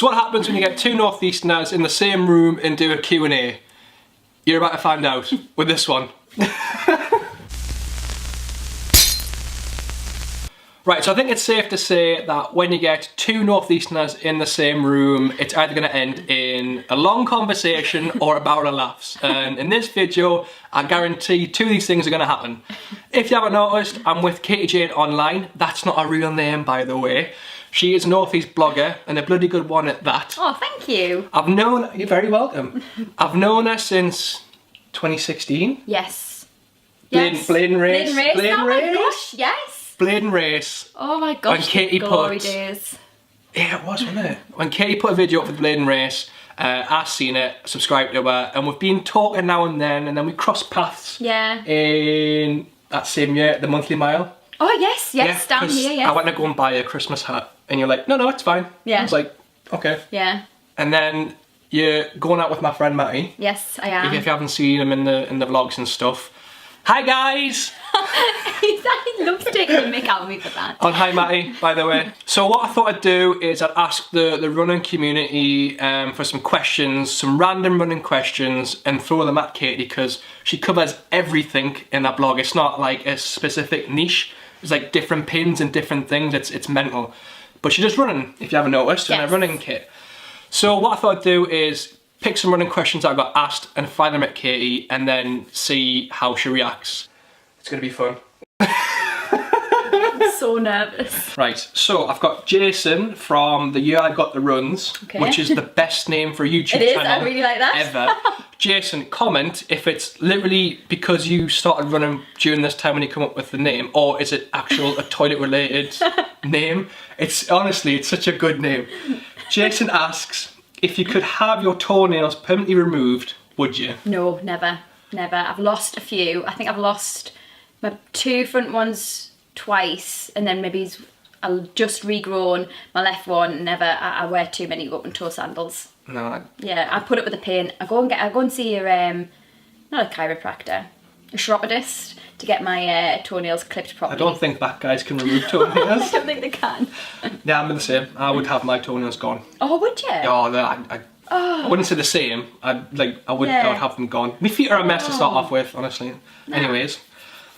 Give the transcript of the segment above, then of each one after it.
So what happens when you get two Northeasterners in the same room and do a Q&A? You're about to find out with this one. Right, so I think it's safe to say that when you get two Northeasterners in the same room, it's either going to end in a long conversation or a barrel of laughs. And in this video, I guarantee two of these things are going to happen. If you haven't noticed, I'm with Katie Jane Online. That's not a real name, by the way. She is a Northeast blogger, and a bloody good one at that. Oh, thank you. You're very welcome. I've known her since 2016. Yes. Blade and Race. Oh my gosh, yes. Blade and Race. Oh my gosh, when Katie glory days. Yeah, it was, wasn't it? When Katie put a video up for Blade and Race, I've seen it, subscribed to her, and we've been talking now and then we crossed paths. Yeah. In that same year, the monthly mile. Oh yes, down here, yes. I went to go and buy a Christmas hat, and you're like, no, it's fine. Yeah. I was like, okay. Yeah. And then you're going out with my friend Matty. Yes, I am. If you haven't seen him in the vlogs and stuff. Hi guys! He loves taking the mick out of me for that. Oh, hi Matty, by the way. So what I thought I'd do is I'd ask the running community for some questions, some random running questions, and throw them at Katie because she covers everything in that blog. It's not like a specific niche. It's like different pins and different things. It's mental. But she's just running, if you haven't noticed, in a running kit. So what I thought I'd do is pick some running questions that I got asked and fire them at Katie and then see how she reacts. It's gonna be fun. I'm so nervous. Right, so I've got Jason from the year I got the runs, which is the best name for a YouTube channel. It is, I really like that. Ever. Jason, comment if it's literally because you started running during this time when you come up with the name, or is it a toilet related name? It's honestly, it's such a good name. Jason asks, if you could have your toenails permanently removed, would you? No, never. Never. I've lost a few. I think I've lost my two front ones twice, and then maybe I've just regrown my left one. Never. I wear too many open toe sandals. No. Yeah, I put up with the pain. I go and see your not a chiropractor, a chiropodist to get my toenails clipped properly. I don't think that guys can remove toenails. I don't think they can. Yeah, I'm the same. I would have my toenails gone. Oh, would you? Oh, I wouldn't say the same. I would have them gone. My feet are a mess to start off with, honestly. Nah. Anyways,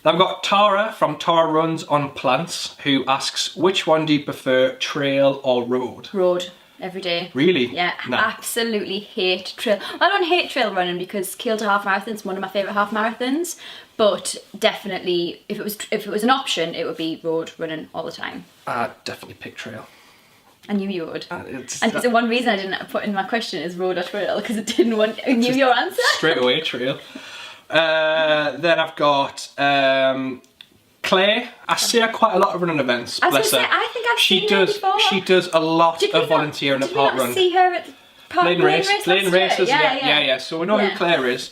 I've got Tara from Tara Runs on Plants who asks, which one do you prefer, trail or road? Road. Every day. Really? Yeah, no. Absolutely hate trail. I don't hate trail running because Kielder Half Marathon is one of my favourite half marathons, but definitely if it was an option, it would be road running all the time. I'd definitely pick trail. I knew you would. And the one reason I didn't put in my question is road or trail because I knew your answer. Straight away trail. Then I've got Claire. I see her quite a lot of running events. Bless her. I think I've seen her before. She does a lot of volunteering at park run. Did we not see her at the Blade and Race? Yeah. So we know who Claire is.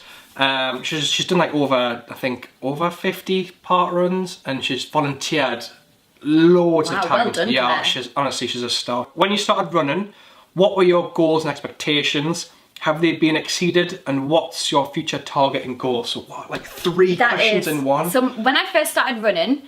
She's done like over 50 park runs, and she's volunteered loads of times. Well done, yeah, she's a star. When you started running, what were your goals and expectations? Have they been exceeded, and what's your future target and goal? So what, like three questions in one? So when I first started running,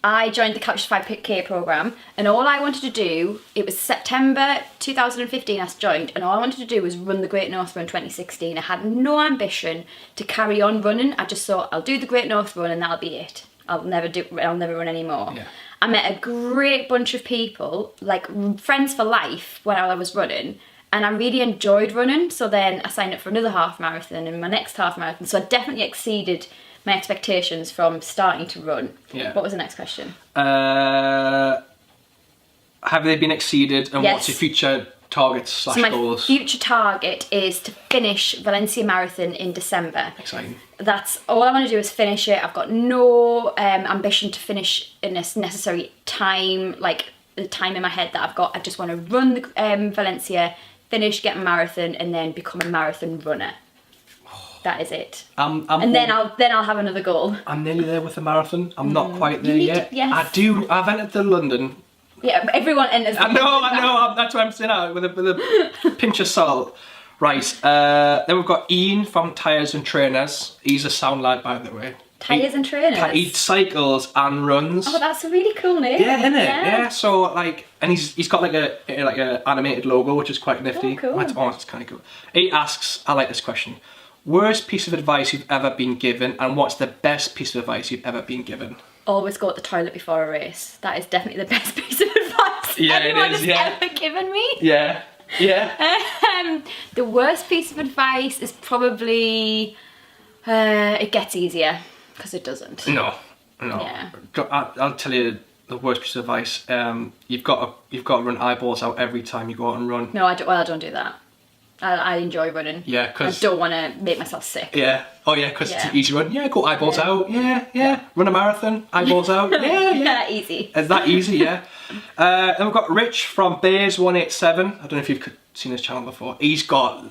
I joined the Couch to 5K programme, and all I wanted to do, it was September 2015 I joined, and all I wanted to do was run the Great North Run 2016. I had no ambition to carry on running. I just thought, I'll do the Great North Run and that'll be it. I'll never run anymore. Yeah. I met a great bunch of people, like friends for life when I was running, and I really enjoyed running. So then I signed up for another half marathon and my next half marathon. So I definitely exceeded my expectations from starting to run. Yeah. What was the next question? Have they been exceeded, and what's your future targets / goals? My future target is to finish Valencia Marathon in December. Exciting. That's all I want to do is finish it. I've got no ambition to finish in a necessary time, like the time in my head that I've got. I just want to run the Valencia, finish, get a marathon, and then become a marathon runner. That is it. Then I'll have another goal. I'm nearly there with the marathon. I'm not quite there yet. Yes. I've entered the London. Yeah, everyone enters. I know. That's why I'm saying that with a pinch of salt. Right. Then we've got Ian from Tyres and Trainers. He's a sound lad, by the way. Tyres and trainers. He cycles and runs. Oh, that's a really cool name. Yeah, isn't it? Yeah. So like, and he's got like a animated logo, which is quite nifty. Oh, cool. That's kind of cool. He asks, I like this question. Worst piece of advice you've ever been given, and what's the best piece of advice you've ever been given? Always go to the toilet before a race. That is definitely the best piece of advice anyone has ever given me. Yeah. Yeah. The worst piece of advice is probably it gets easier, because it doesn't. No. Yeah. I'll tell you the worst piece of advice. You've got to run eyeballs out every time you go out and run. No, I don't do that. I enjoy running. Yeah, because I don't want to make myself sick. Yeah. Oh yeah, because it's an easy run. Yeah, go eyeballs out. Yeah. Run a marathon, eyeballs out. Yeah. Easy. Is that easy? Yeah. Then we've got Rich from Bears187. I don't know if you've seen his channel before. He's got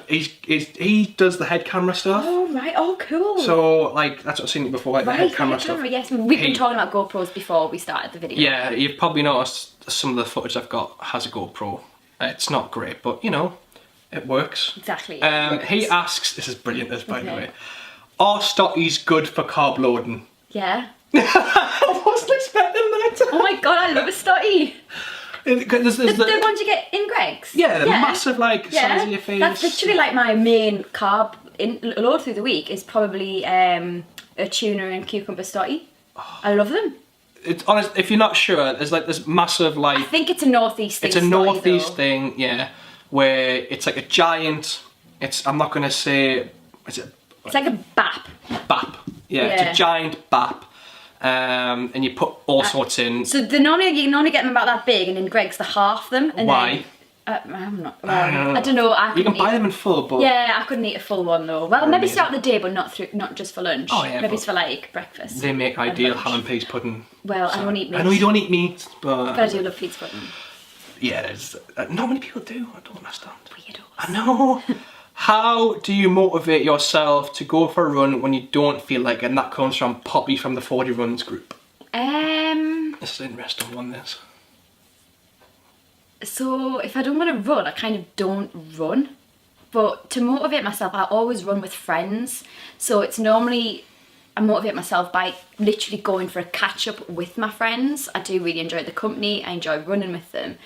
he does the head camera stuff. Oh right. Oh cool. So like that's what I've seen before, like the head camera stuff. Yes, we've been talking about GoPros before we started the video. Yeah, you've probably noticed some of the footage I've got has a GoPro. It's not great, but you know, it works. Exactly. He asks, this is brilliant, this by the way, are stotties good for carb loading? Yeah. I wasn't expecting that. Oh my god, I love a stotty. The ones you get in Greg's? Yeah, the massive size of your face. That's literally like my main carb load through the week is probably a tuna and cucumber stotty. I love them. It's honest. If you're not sure, there's like this massive I think it's a northeast thing. It's a northeast thing, yeah, where it's like a giant. I'm not gonna say. It's like a bap. Bap. Yeah, it's a giant bap. And you put all sorts in. So you can only get them about that big, and in Greg's the half them. And why? I'm not. I don't know. You can buy them in full, but yeah, I couldn't eat a full one though. Well, maybe throughout the day, but not just for lunch. Oh yeah, maybe it's for like breakfast. They make ideal ham and peas pudding. Well, I don't eat meat. I know you don't eat meat, but I do love peas pudding. Yeah, there's not many people do. I don't understand. Weirdos. I know. How do you motivate yourself to go for a run when you don't feel like it? And that comes from Poppy from the 40 Runs group. This is an interesting one, this. So if I don't want to run, I kind of don't run. But to motivate myself, I always run with friends. So it's normally, I motivate myself by literally going for a catch up with my friends. I do really enjoy the company. I enjoy running with them.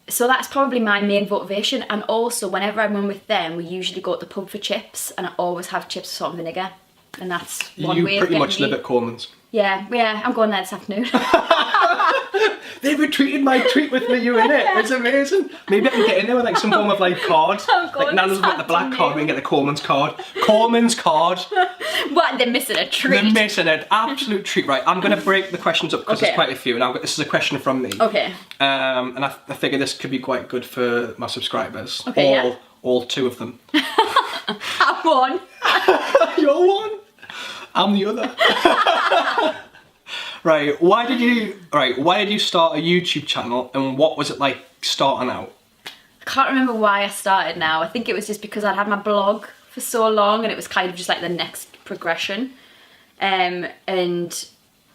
So that's probably my main motivation. And also whenever I run with them, we usually go to the pub for chips, and I always have chips with salt and vinegar. And that's one way of getting me. You pretty much live at Coleman's. Yeah, I'm going there this afternoon. They retweeted my tweet with me, you in it. It's amazing. Maybe I can get in there with like some form of like card. Like Nana's got the black card, we can get the Coleman's card. Coleman's card. What? They're missing a treat. They're missing an absolute treat. Right, I'm going to break the questions up because there's quite a few. And this is a question from me. Okay. And I figure this could be quite good for my subscribers. Okay, all two of them. I'm one. You're one. I'm the other. Right, why did you start a YouTube channel, and what was it like starting out? I can't remember why I started now. I think it was just because I'd had my blog for so long, and it was kind of just like the next progression. And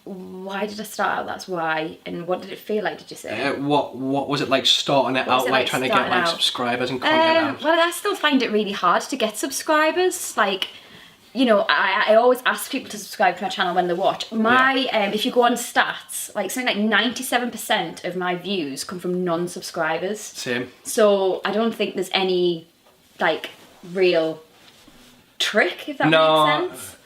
why did I start out? That's why. And what did it feel like, did you say? What was it like starting it out, like trying to get like subscribers and content out? Well, I still find it really hard to get subscribers. Like, you know, I always ask people to subscribe to my channel when they watch. If you go on stats, like something like 97% of my views come from non-subscribers. Same. So I don't think there's any like real trick, if that makes sense.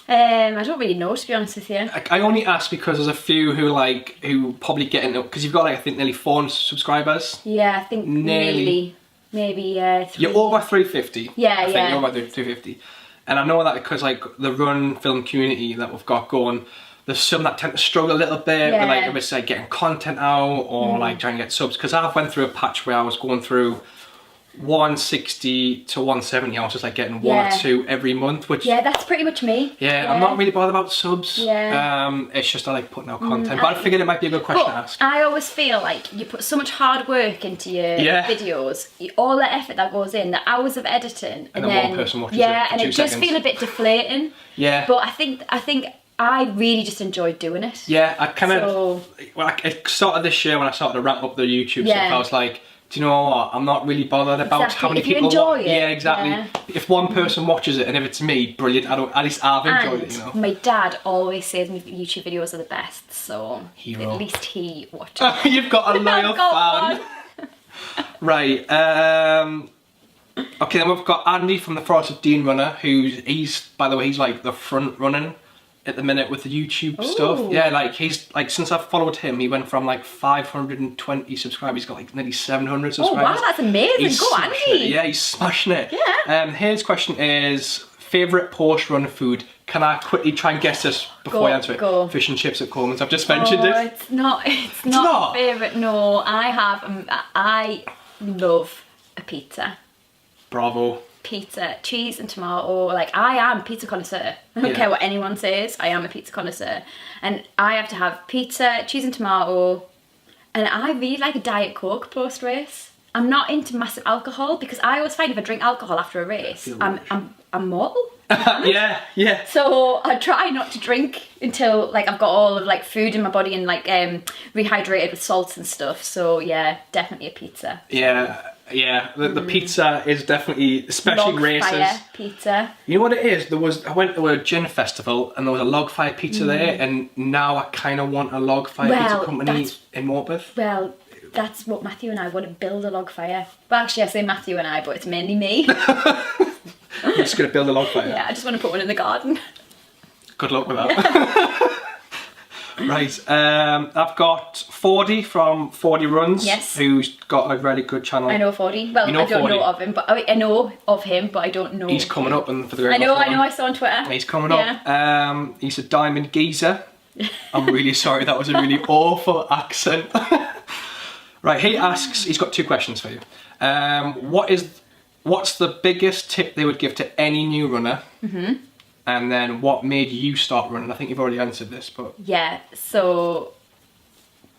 I don't really know, to be honest with you. I only ask because there's a few who probably get into, because you've got like I think nearly 400 subscribers. Yeah, I think maybe 3. You're over 350. Yeah, I think you're over 350. And I know that because like the run film community that we've got going, there's some that tend to struggle a little bit with like if it's like getting content out or like trying to get subs. Because I've went through a patch where I was going through 160 to 170. I was just like getting 1 or 2 every month, which that's pretty much me. Yeah, I'm not really bothered about subs. It's just I like putting out content. But I figured it might be a good question to ask. I always feel like you put so much hard work into your videos, all the effort that goes in, the hours of editing, and then one person watches it for and 2 it seconds. does feel a bit deflating. Yeah. But I think I really just enjoyed doing it. Yeah, I kind of. Well, it started this year when I started to ramp up the YouTube stuff. I was like, do you know what? I'm not really bothered about Exactly. how many If you people enjoy it, yeah, exactly. yeah. If one person watches it and if it's me, brilliant. At least I've enjoyed And it, you know. my dad always says my YouTube videos are the best, so Hero. at least he watches. You've got a loyal I've got fan. Right. Okay, then we've got Andy from the Forest of Dean Runner, he's by the way, he's like the front running at the minute with the YouTube stuff. Ooh. Yeah, like he's like, since I've followed him, he went from like 520 subscribers, he's got like nearly 700 Oh subscribers. wow, that's amazing. He's Go smashing Andy. it. Yeah, he's smashing it. Yeah. His question is, favourite post-run food? Can I quickly try and guess this before Go, I answer it? go. Fish and chips at Coleman's. I've just mentioned Oh, it. it's not not? favourite, no. I love a pizza. Bravo. Pizza, cheese and tomato. Like, I am a pizza connoisseur. I don't care what anyone says, I am a pizza connoisseur. And I have to have pizza, cheese and tomato. And I really like a Diet Coke post-race. I'm not into massive alcohol because I always find if I drink alcohol after a race, I'm mortal. Yeah, yeah. So I try not to drink until like I've got all of like food in my body and like rehydrated with salts and stuff. So yeah, definitely a pizza. Yeah, yeah. The pizza is definitely, especially Log races. fire pizza. You know what it is? I went to a gin festival and there was a log fire pizza there, and now I kind of want a log fire pizza company in Morpeth. Well, that's what Matthew and I want to build, a log fire. Well, actually, I say Matthew and I, but it's mainly me. I'm just going to build a log fire. Yeah, I just want to put one in the garden. Good luck with that. Right, I've got 40 from 40 Runs, Yes. who's got a really good channel. I know 40. Well, You know I don't 40? know of him, but I know of him, but I don't know. He's coming up and for the I know. I saw on Twitter. He's coming up. He's a diamond geezer. I'm really sorry, that was a really awful accent. Right, he asks, he's got two questions for you. What's the biggest tip they would give to any new runner? Mm-hmm. And then what made you start running? I think you've already answered this, but... Yeah, so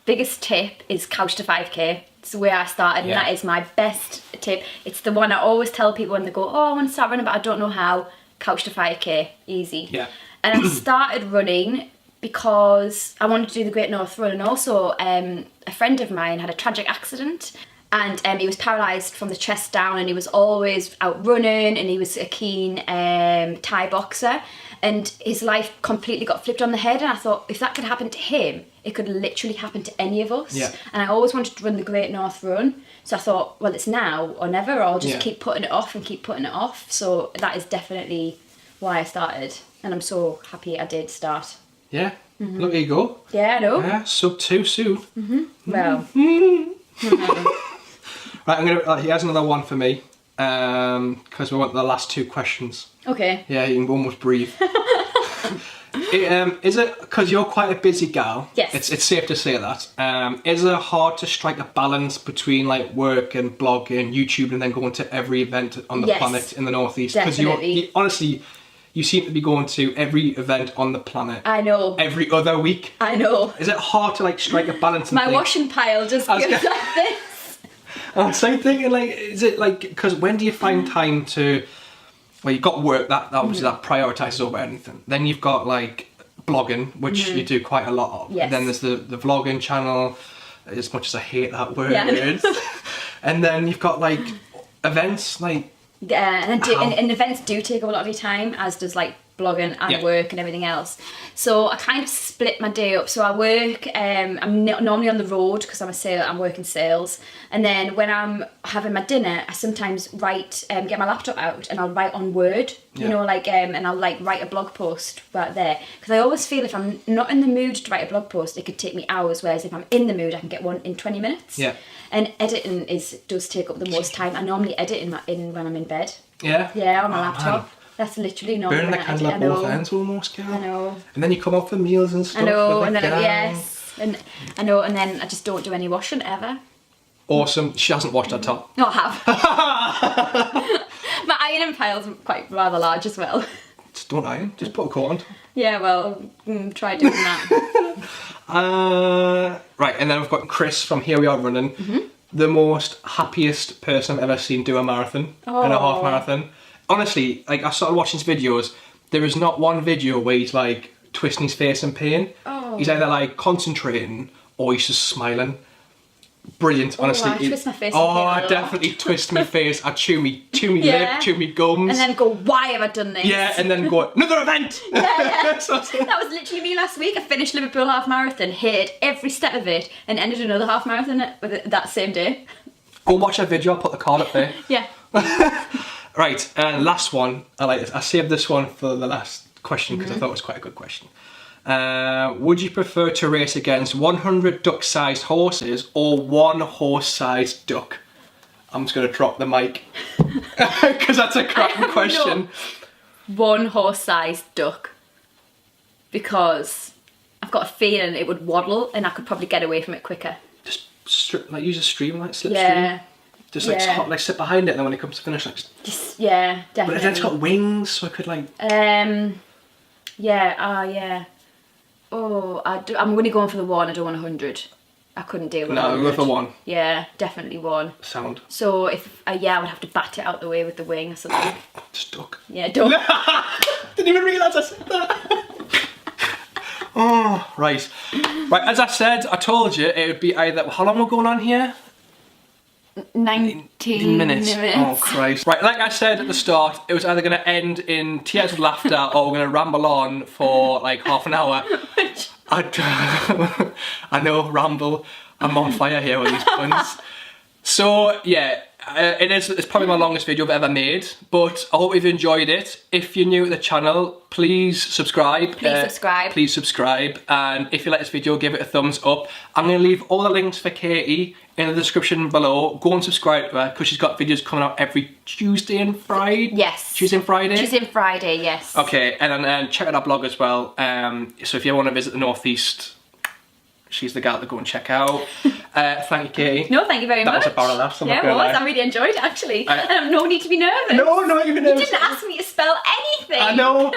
biggest tip is couch to 5k. It's where I started, and that is my best tip. It's the one I always tell people when they go, oh, I want to start running, but I don't know how. Couch to 5k, easy. Yeah. And I started running because I wanted to do the Great North Run, and also a friend of mine had a tragic accident, and he was paralysed from the chest down, and he was always out running, and he was a keen Thai boxer, and his life completely got flipped on the head, and I thought, if that could happen to him, it could literally happen to any of us. Yeah. And I always wanted to run the Great North Run, so I thought, well, it's now or never, or I'll just keep putting it off and keep putting it off. So that is definitely why I started, and I'm so happy I did start. Yeah, look, here you go. Yeah, I know. Yeah, sub 2 soon. Well, Right, I'm gonna. Here's another one for me, because we want the last two questions. okay. Yeah, you can almost breathe. Is it because you're quite a busy gal? Yes. It's safe to say that. Is it hard to strike a balance between like work and blogging, YouTube, and then going to every event on the planet in the northeast? Because you honestly, you seem to be going to every event on the planet. I know. Every other week. I know. Is it hard to like strike a balance? And My think, washing pile just goes like this. I'm thinking, like, is it like, because when do you find time to, well, you've got work, that obviously that prioritises over anything. Then you've got like blogging, which you do quite a lot of. Yes. And then there's the vlogging channel, as much as I hate that word. Yeah. And then you've got like events, like... And events do take up a lot of your time, as does like blogging and work and everything else. So I kind of split my day up. So I work, I'm normally on the road because I'm working sales. And then when I'm having my dinner, I sometimes write, get my laptop out and I'll write on Word, you know, like, and I'll like write a blog post right there. Because I always feel if I'm not in the mood to write a blog post, it could take me hours. Whereas if I'm in the mood, I can get one in 20 minutes. Yeah. And editing does take up the most time. I normally edit when I'm in bed. Yeah? Yeah, on my laptop. Man. That's literally not Burning the candle at both ends almost, girl. I know. And then you come up for meals and stuff. I know, and then gals. yes, and I know, and then I just don't do any washing ever. Awesome. She hasn't washed her top. No, I have. My ironing pile's quite rather large as well. Just don't iron. Just put a coat on. Yeah, well, try doing that. Right, and then we've got Chris from Here We Are Running. The most happiest person I've ever seen do a marathon and a half marathon. Honestly, like I started watching his videos, there is not one video where he's like twisting his face in pain. He's either like concentrating or he's just smiling. Brilliant, honestly. I twist my face Oh, in pain a I lot. definitely twist my face. I chew me Yeah. lip, chew me gums. And then go, why have I done this? Yeah, and then go, another event! Yeah. So- That was literally me last week. I finished Liverpool half marathon, hated every step of it, and ended another half marathon that same day. Go watch that video, I'll put the card up there. Yeah. Right, and last one. I like this. I saved this one for the last question because I thought it was quite a good question. Would you prefer to race against 100 duck-sized horses or one horse-sized duck? I'm just going to drop the mic because that's a cracking question. One horse-sized duck. Because I've got a feeling it would waddle and I could probably get away from it quicker. Just like use a stream, like slipstream. Yeah. Just like, Yeah. like sit behind it, and then when it comes to finish, like. Yeah, But definitely. then it's got wings, so I could like. Yeah, yeah. Oh, I'm going to go on for the one. I don't want 100. I couldn't deal with No, 100. go for one. Yeah, definitely one. Sound. So if, yeah, I would have to bat it out the way with the wing or something. Just duck. Yeah, don't. Didn't even realise I said that. Oh, right. Right, as I said, I told you it would be either. How long we're going on here? 19 minutes. Oh, Christ. Right, like I said at the start, it was either going to end in tears of laughter or we're going to ramble on for like half an hour. I know, ramble. I'm on fire here with these puns. So, yeah. It's probably my longest video I've ever made, but I hope you've enjoyed it. If you're new to the channel, please subscribe. Please subscribe. Please subscribe, and if you like this video, give it a thumbs up. I'm going to leave all the links for Katie in the description below. Go and subscribe to her, because she's got videos coming out every Tuesday and Friday. Yes. Tuesday and Friday? Tuesday and Friday, yes. Okay, and then check out our blog as well. So if you want to visit the Northeast, she's the gal to go and check out. Thank you, Katie. No, thank you very much. That was a barrel of laughs, I'm Yeah, not it gonna was. lie. I really enjoyed it, actually. No need to be nervous. No, not even You didn't ask me to spell anything. I know.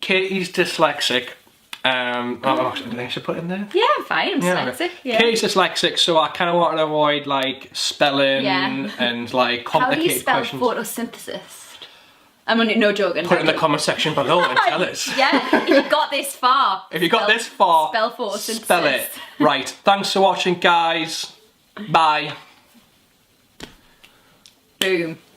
Katie's dyslexic. I should put it in there. Yeah, I'm fine. I'm dyslexic. Yeah. Katie's dyslexic, so I kind of want to avoid like spelling and like How do you complicated spell questions. photosynthesis? I'm only no joking. Put it in the comment section below and tell us. Yeah, if you got this far. If you got this far, spell photosynthesis. spell it. Right. Thanks for watching, guys. Bye. Boom.